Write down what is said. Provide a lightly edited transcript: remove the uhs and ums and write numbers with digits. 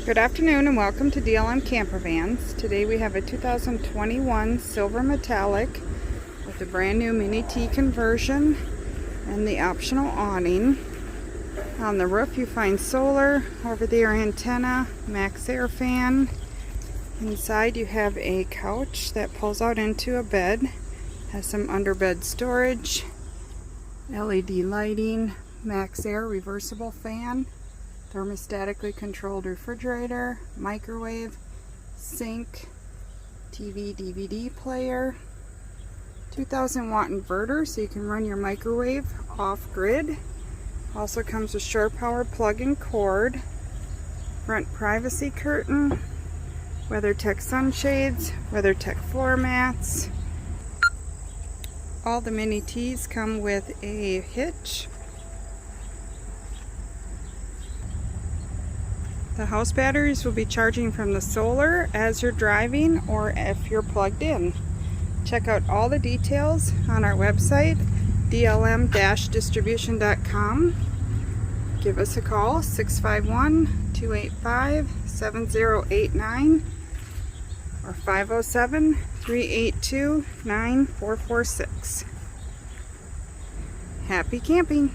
Good afternoon and welcome to DLM Campervans. Today we have a 2021 silver metallic with a brand new mini T conversion and the optional awning. On the roof you find solar, over-the-air antenna, max air fan. Inside you have a couch that pulls out into a bed, has some underbed storage, LED lighting, max air reversible fan, thermostatically controlled refrigerator, microwave, sink, TV, DVD player, 2000 watt inverter so you can run your microwave off grid. Also comes with shore power plug-in cord, front privacy curtain, WeatherTech sunshades, WeatherTech floor mats. All the mini T's come with a hitch. The house batteries will be charging from the solar as you're driving or if you're plugged in. Check out all the details on our website, dlm-distribution.com. Give us a call, 651-285-7089 or 507-382-9446. Happy camping!